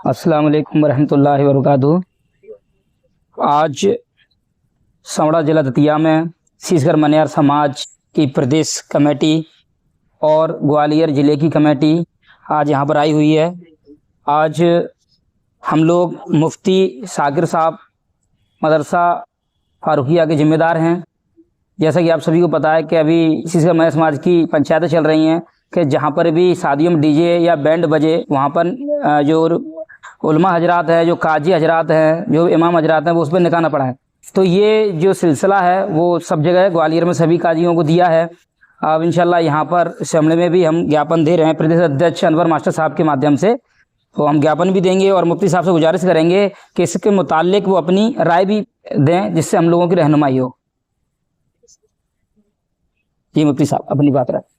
السلام علیکم ورحمۃ اللہ وبرکاتہ۔ آج سمڑا ضلع دتیا میں سیس گھر منیار سماج کی پردیش کمیٹی اور گوالیار ضلع کی کمیٹی آج یہاں پر آئی ہوئی ہے۔ آج ہم لوگ مفتی شاکر صاحب مدرسہ فاروقیہ کے ذمہ دار ہیں۔ جیسا کہ آپ سبھی کو پتہ ہے کہ ابھی سیس گھر منیار سماج کی پنچایتیں چل رہی ہیں کہ جہاں پر بھی شادیوں میں ڈی جے یا بینڈ بجے، وہاں پر جو علماء حضرات ہیں، جو قاضی حضرات ہیں، جو امام حضرات ہیں، وہ اس پہ نکاح نہ پڑھائیں۔ تو یہ جو سلسلہ ہے وہ سب جگہ ہے، گوالیار میں سبھی قاضیوں کو دیا ہے۔ اب انشاءاللہ یہاں پر اسمبلی میں بھی ہم گیاپن دے رہے ہیں پردیش ادھیکش انور ماسٹر صاحب کے مادھیم سے، تو ہم گیاپن بھی دیں گے اور مفتی صاحب سے گزارش کریں گے کہ اس کے متعلق وہ اپنی رائے بھی دیں جس سے ہم لوگوں کی رہنمائی ہو۔ جی مفتی صاحب اپنی بات رکھیں۔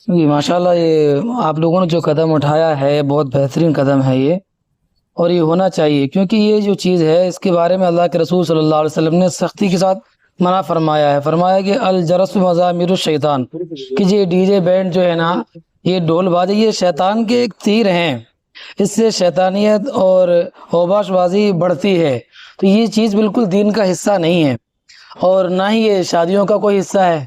جی ماشاءاللہ، یہ آپ لوگوں نے جو قدم اٹھایا ہے بہت بہترین قدم ہے یہ، اور یہ ہونا چاہیے، کیونکہ یہ جو چیز ہے اس کے بارے میں اللہ کے رسول صلی اللہ علیہ وسلم نے سختی کے ساتھ منع فرمایا ہے۔ فرمایا کہ الجرس مزامیر الشیطان، کہ یہ ڈی جے بینڈ جو ہے نا، یہ ڈول بازی، یہ شیطان کے ایک تیر ہیں، اس سے شیطانیت اور اوباش بازی بڑھتی ہے۔ تو یہ چیز بالکل دین کا حصہ نہیں ہے، اور نہ ہی یہ شادیوں کا کوئی حصہ ہے۔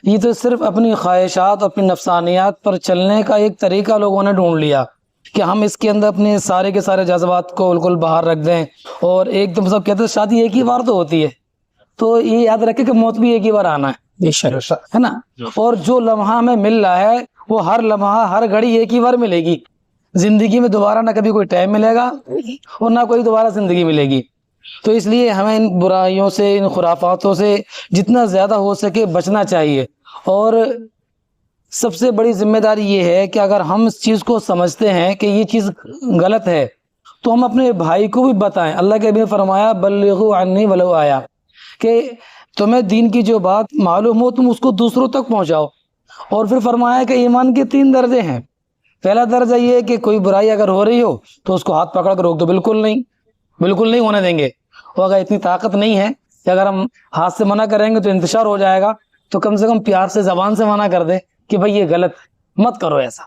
یہ تو صرف اپنی خواہشات، اپنی نفسانیات پر چلنے کا ایک طریقہ لوگوں نے ڈھونڈ لیا کہ ہم اس کے اندر اپنے سارے کے سارے جذبات کو بالکل باہر رکھ دیں، اور ایک دم سب کہتے ہیں شادی ایک ہی بار تو ہوتی ہے، تو یہ یاد رکھے کہ موت بھی ایک ہی بار آنا ہے نا، اور جو لمحہ ہمیں مل رہا ہے وہ ہر لمحہ ہر گھڑی ایک ہی بار ملے گی۔ زندگی میں دوبارہ نہ کبھی کوئی ٹائم ملے گا اور نہ کوئی دوبارہ زندگی ملے گی۔ تو اس لیے ہمیں ان برائیوں سے، ان خرافاتوں سے جتنا زیادہ ہو سکے بچنا چاہیے، اور سب سے بڑی ذمہ داری یہ ہے کہ اگر ہم اس چیز کو سمجھتے ہیں کہ یہ چیز غلط ہے تو ہم اپنے بھائی کو بھی بتائیں۔ اللہ کے نبی نے فرمایا بلغوا عنی ولو آیا، کہ تمہیں دین کی جو بات معلوم ہو تم اس کو دوسروں تک پہنچاؤ۔ اور پھر فرمایا کہ ایمان کے 3 درجے ہیں۔ پہلا درجہ یہ ہے کہ کوئی برائی اگر ہو رہی ہو تو اس کو ہاتھ پکڑ کر روک دو، بالکل نہیں ہونے دیں گے۔ اور اگر اتنی طاقت نہیں ہے کہ اگر ہم ہاتھ سے منع کریں گے تو انتشار ہو جائے گا، تو کم سے کم پیار سے زبان سے منع کر دے کہ بھائی یہ غلط، مت کرو ایسا۔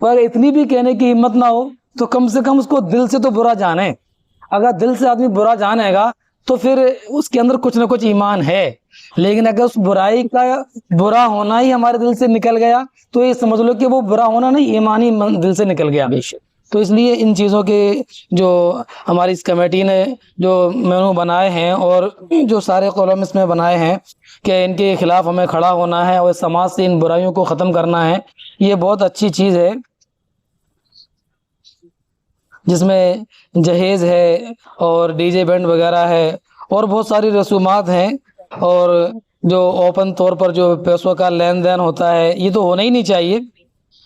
اور اگر اتنی بھی کہنے کی ہمت نہ ہو تو کم سے کم اس کو دل سے تو برا جانے۔ اگر دل سے آدمی برا جانے گا تو پھر اس کے اندر کچھ نہ کچھ ایمان ہے، لیکن اگر اس برائی کا برا ہونا ہی ہمارے دل سے نکل گیا تو یہ سمجھ لو کہ وہ برا ہونا نہیں، ایمان ہی دل سے نکل گیا۔ تو اس لیے ان چیزوں کے جو ہماری اس کمیٹی نے جو مینو بنائے ہیں اور جو سارے کالم اس میں بنائے ہیں کہ ان کے خلاف ہمیں کھڑا ہونا ہے اور سماج سے ان برائیوں کو ختم کرنا ہے، یہ بہت اچھی چیز ہے، جس میں جہیز ہے اور ڈی جے بینڈ وغیرہ ہے اور بہت ساری رسومات ہیں، اور جو اوپن طور پر جو پیسوں کا لین دین ہوتا ہے یہ تو ہونا ہی نہیں چاہیے۔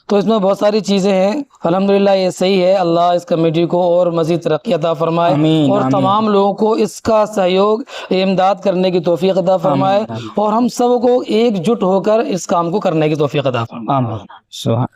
تو اس میں بہت ساری چیزیں ہیں، الحمدللہ یہ صحیح ہے۔ اللہ اس کمیٹی کو اور مزید ترقی عطا فرمائے، اور تمام لوگوں کو اس کا سہیوگ، امداد کرنے کی توفیق عطا فرمائے، اور ہم سب کو ایک جٹ ہو کر اس کام کو کرنے کی توفیق عطا فرمائے۔